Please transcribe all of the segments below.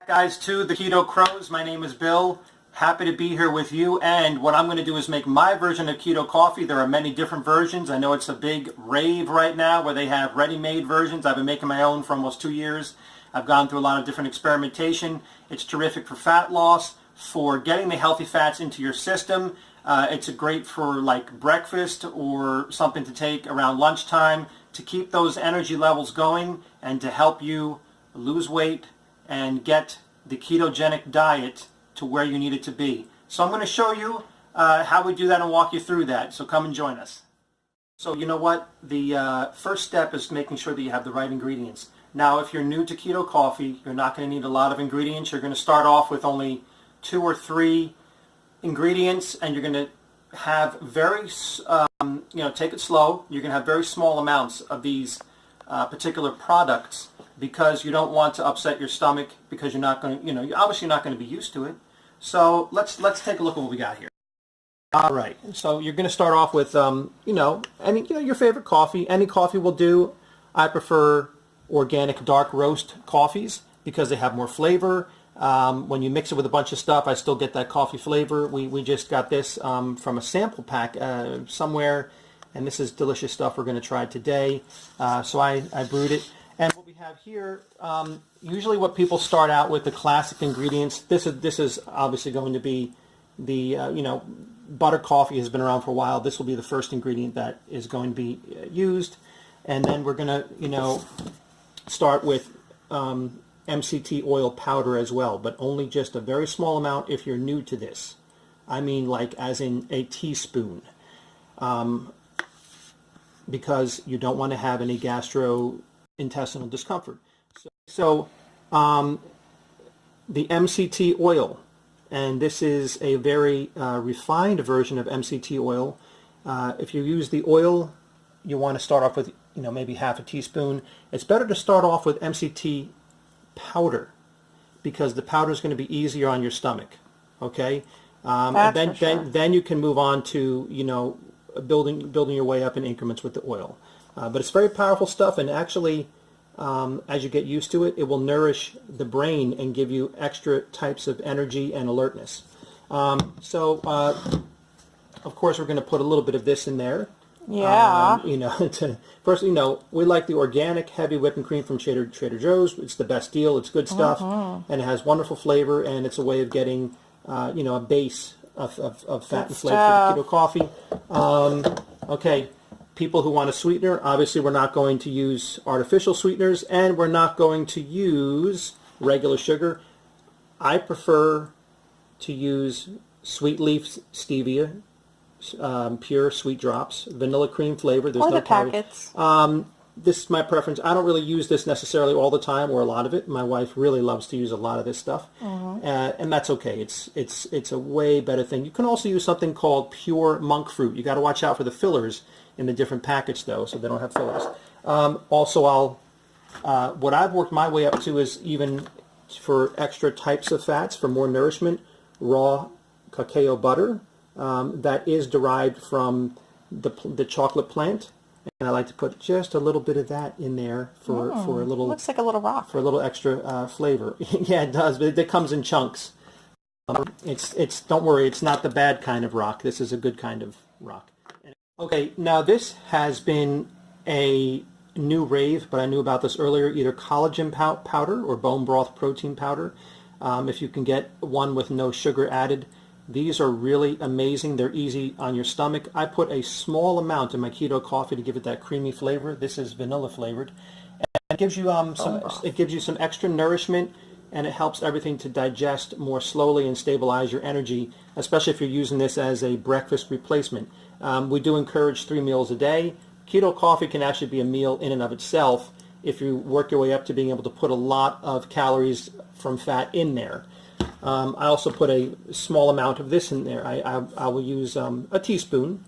Guys, to the Keto Crows. My name is Bill. Happy to be here with you, and what I'm going to do is make my version of keto coffee. There are many different versions. I know it's a big rave right now where they have ready-made versions. I've been making my own for almost 2 years. I've gone through a lot of different experimentation. It's terrific for fat loss, for getting the healthy fats into your system. It's great for like breakfast or something to take around lunchtime to keep those energy levels going and to help you lose weight and get the ketogenic diet to where you need it to be. So I'm going to show you how we do that and walk you through that. So come and join us. So you know what? The first step is making sure that you have the right ingredients. Now if you're new to keto coffee, you're not going to need a lot of ingredients. You're going to start off with only 2 or 3 ingredients, and you're going to have very, take it slow. You're going to have very small amounts of these particular products because you don't want to upset your stomach because you're not going to, you're obviously not going to be used to it. So let's take a look at what we got here. All right. So you're going to start off with, your favorite coffee. Any coffee will do. I prefer organic dark roast coffees because they have more flavor. When you mix it with a bunch of stuff, I still get that coffee flavor. We just got this from a sample pack somewhere, and this is delicious stuff we're going to try today. So I brewed it. And what we have here, usually what people start out with, the classic ingredients. This is obviously going to be the, butter coffee has been around for a while. This will be the first ingredient that is going to be used. And then we're going to, start with MCT oil powder as well, but only just a very small amount if you're new to this. I mean like as in a teaspoon, because you don't want to have any gastrointestinal discomfort. So the MCT oil, and this is a very refined version of MCT oil. If you use the oil, you want to start off with maybe half a teaspoon. It's better to start off with MCT powder because the powder is going to be easier on your stomach. Okay, and then you can move on to building your way up in increments with the oil. But it's very powerful stuff, and actually, as you get used to it, it will nourish the brain and give you extra types of energy and alertness. Of course, we're going to put a little bit of this in there. Yeah. First, we like the organic heavy whipping cream from Trader Joe's. It's the best deal. It's good stuff, and it has wonderful flavor, and it's a way of getting, a base of fat and flavor for the keto coffee. Okay, people who want a sweetener, obviously we're not going to use artificial sweeteners, and we're not going to use regular sugar. I prefer to use sweet leaf stevia. Pure sweet drops, vanilla cream flavor. There's no packets. This is my preference. I don't really use this necessarily all the time or a lot of it. My wife really loves to use a lot of this stuff, and that's okay. It's a way better thing. You can also use something called pure monk fruit. You got to watch out for the fillers in the different package though, so they don't have fillers. Also, what I've worked my way up to is even for extra types of fats for more nourishment, raw cacao butter. That is derived from the chocolate plant, and I like to put just a little bit of that in there for a little. Looks like a little rock. For a little extra flavor. Yeah, it does, but it comes in chunks. It's don't worry, it's not the bad kind of rock. This is a good kind of rock. Okay, now this has been a new rave, but I knew about this earlier. Either collagen powder or bone broth protein powder. If you can get one with no sugar added. These are really amazing. They're easy on your stomach. I put a small amount in my keto coffee to give it that creamy flavor. This is vanilla flavored. And it gives you some extra nourishment, and it helps everything to digest more slowly and stabilize your energy, especially if you're using this as a breakfast replacement. We do encourage 3 meals a day. Keto coffee can actually be a meal in and of itself if you work your way up to being able to put a lot of calories from fat in there. I also put a small amount of this in there. I will use a teaspoon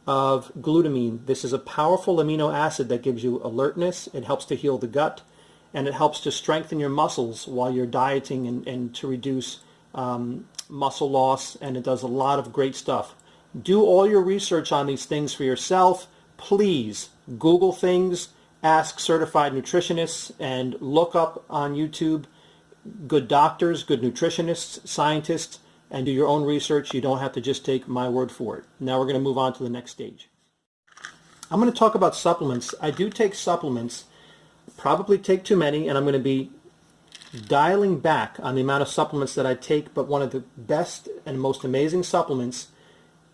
of glutamine. This is a powerful amino acid that gives you alertness. It helps to heal the gut, and it helps to strengthen your muscles while you're dieting and to reduce muscle loss, and it does a lot of great stuff. Do all your research on these things for yourself. Please Google things, ask certified nutritionists, and look up on YouTube good doctors, good nutritionists, scientists, and do your own research. You don't have to just take my word for it. Now we're going to move on to the next stage. I'm going to talk about supplements. I do take supplements, probably take too many, and I'm going to be dialing back on the amount of supplements that I take, but one of the best and most amazing supplements,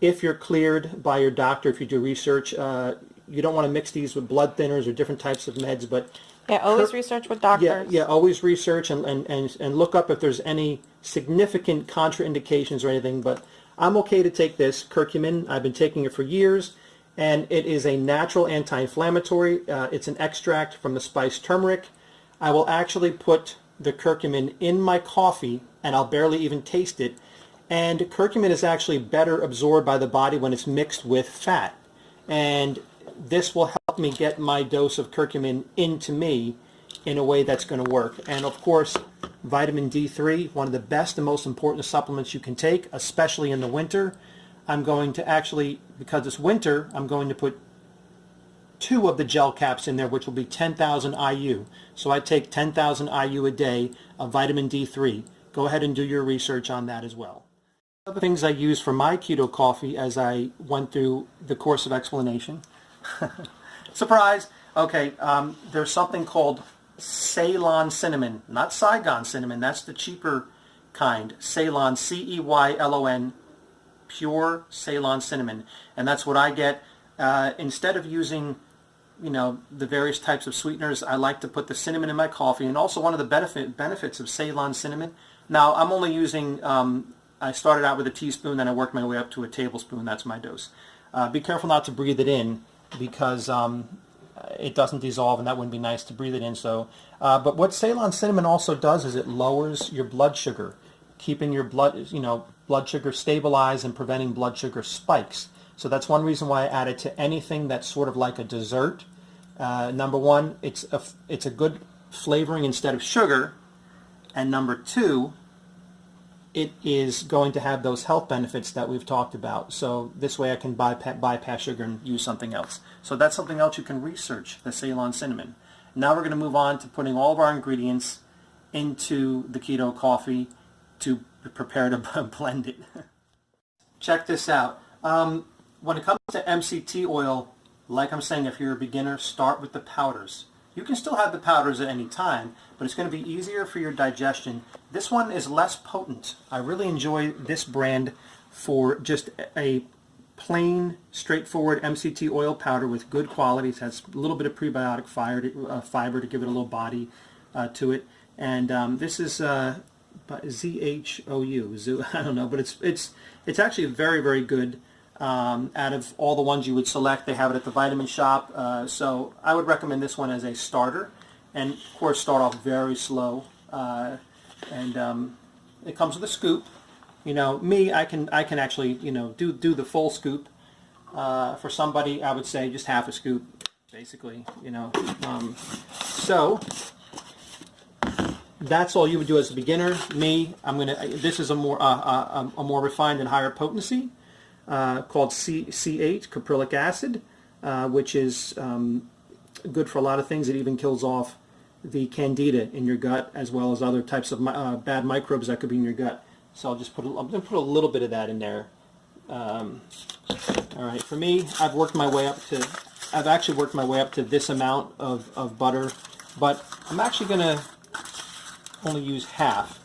if you're cleared by your doctor, if you do research, you don't want to mix these with blood thinners or different types of meds, but yeah, always research with doctors. Yeah, always research and look up if there's any significant contraindications or anything, but I'm okay to take this curcumin. I've been taking it for years, and it is a natural anti-inflammatory. It's an extract from the spice turmeric. I will actually put the curcumin in my coffee, and I'll barely even taste it, and curcumin is actually better absorbed by the body when it's mixed with fat, and this will help me get my dose of curcumin into me in a way that's going to work. And of course, vitamin D3, one of the best and most important supplements you can take, especially in the winter. I'm going to actually, because it's winter, I'm going to put 2 of the gel caps in there, which will be 10,000 IU. So I take 10,000 IU a day of vitamin D3. Go ahead and do your research on that as well. Other things I use for my keto coffee as I went through the course of explanation. Surprise! Okay, there's something called Ceylon Cinnamon, not Saigon Cinnamon. That's the cheaper kind. Ceylon, C-E-Y-L-O-N, pure Ceylon Cinnamon, and that's what I get. Instead of using, the various types of sweeteners, I like to put the cinnamon in my coffee. And also, one of the benefits of Ceylon Cinnamon. Now, I'm only using. I started out with a teaspoon, then I worked my way up to a tablespoon. That's my dose. Be careful not to breathe it in, because it doesn't dissolve, and that wouldn't be nice to breathe it in. So, but what Ceylon Cinnamon also does is it lowers your blood sugar, keeping your blood sugar stabilized and preventing blood sugar spikes. So that's one reason why I add it to anything that's sort of like a dessert. Number one, it's a good flavoring instead of sugar, and number two, it is going to have those health benefits that we've talked about. So this way I can bypass sugar and use something else. So that's something else you can research, the Ceylon Cinnamon. Now we're going to move on to putting all of our ingredients into the keto coffee to prepare to blend it. Check this out. When it comes to MCT oil, like I'm saying, if you're a beginner, start with the powders. You can still have the powders at any time, but it's going to be easier for your digestion. This one is less potent. I really enjoy this brand for just a plain, straightforward MCT oil powder with good quality. It has a little bit of prebiotic fiber to give it a little body to it. And this is ZHOU. I don't know, but it's actually very, very good. Out of all the ones you would select, they have it at the vitamin shop. So I would recommend this one as a starter. And of course, start off very slow. It comes with a scoop. Me, I can actually, do the full scoop. For somebody, I would say just half a scoop, basically. So that's all you would do as a beginner. Me, this is a more refined and higher potency. Called C8, caprylic acid, which is good for a lot of things. It even kills off the candida in your gut, as well as other types of bad microbes that could be in your gut. So I'm going to put a little bit of that in there. All right, for me, I've actually worked my way up to this amount of butter, but I'm actually going to only use half.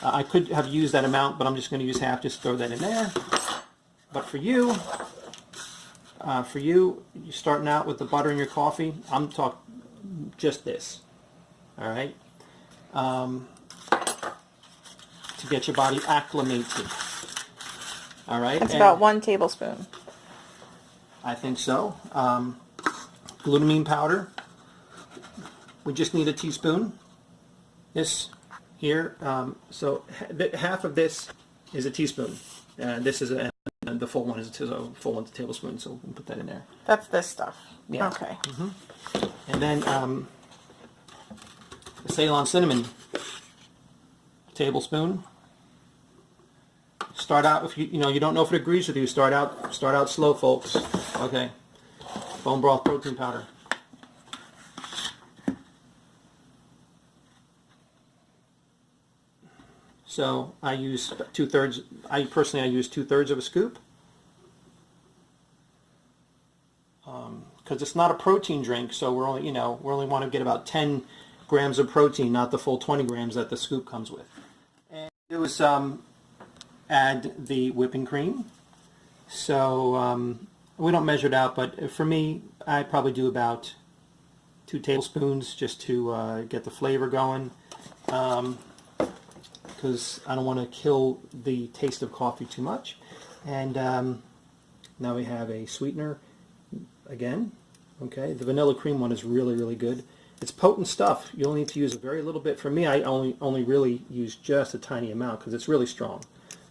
I could have used that amount, but I'm just going to use half. Just throw that in there. But for you, you're starting out with the butter in your coffee. I'm talking just this, all right, to get your body acclimated. All right. That's about 1 tablespoon. I think so. Glutamine powder. We just need a teaspoon. This here. So half of this is a teaspoon. This is the full one is a full 1 tablespoon, so we'll put that in there. That's this stuff. Yeah. Okay. Mm-hmm. And then the Ceylon Cinnamon, tablespoon. Start out if you don't know if it agrees with you. Start out slow, folks. Okay. Bone broth protein powder. So I use 2/3. I use 2/3 of a scoop. Because it's not a protein drink, so we only want to get about 10 grams of protein, not the full 20 grams that the scoop comes with. And it was add the whipping cream. So we don't measure it out, but for me, I probably do about 2 tablespoons just to get the flavor going, because I don't want to kill the taste of coffee too much. And now we have a sweetener again. Okay, the vanilla cream one is really, really good. It's potent stuff. You only need to use a very little bit. For me, I only really use just a tiny amount because it's really strong.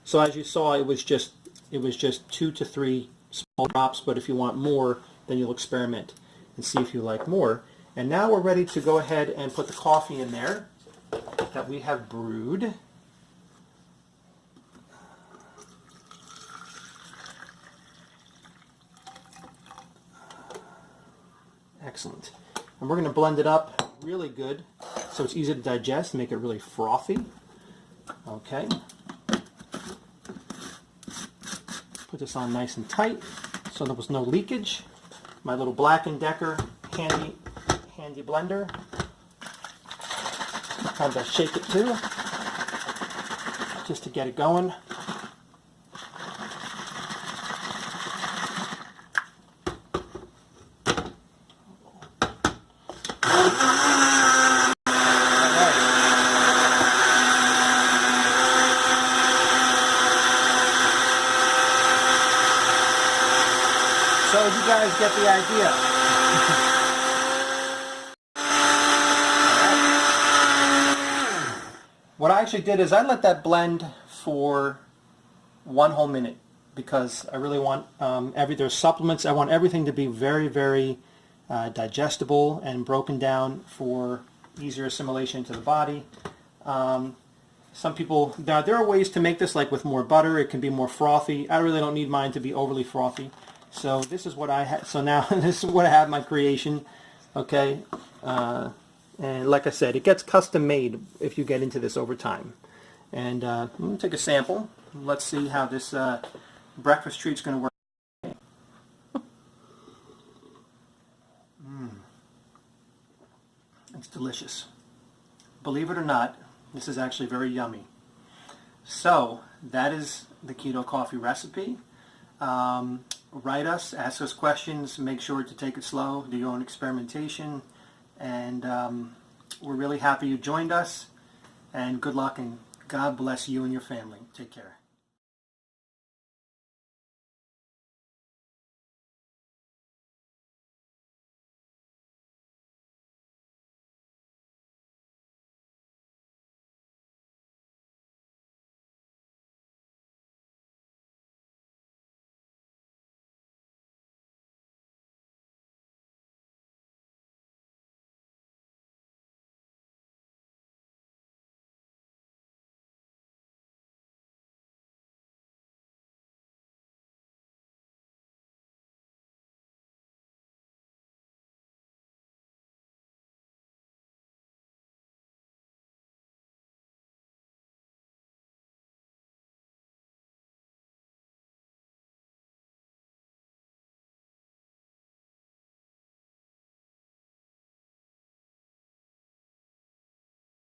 So as you saw, it was just 2 to 3 small drops. But if you want more, then you'll experiment and see if you like more. And now we're ready to go ahead and put the coffee in there that we have brewed. Excellent. And we're going to blend it up really good so it's easy to digest and make it really frothy. Okay. Put this on nice and tight so there was no leakage. My little Black & Decker handy blender. Kind of shake it too, just to get it going. So you guys get the idea. What I actually did is I let that blend for 1 whole minute because I really want there's supplements. I want everything to be very, very digestible and broken down for easier assimilation into the body. Some people, now there are ways to make this, like with more butter. It can be more frothy. I really don't need mine to be overly frothy. So this is what I had. So now this is what I have my creation. Okay. And like I said, it gets custom made if you get into this over time. And I'm going to take a sample. Let's see how this breakfast treat's going to work. It's delicious. Believe it or not, this is actually very yummy. So that is the keto coffee recipe. Write us, ask us questions, make sure to take it slow, do your own experimentation, and we're really happy you joined us, and good luck and God bless you and your family. Take care.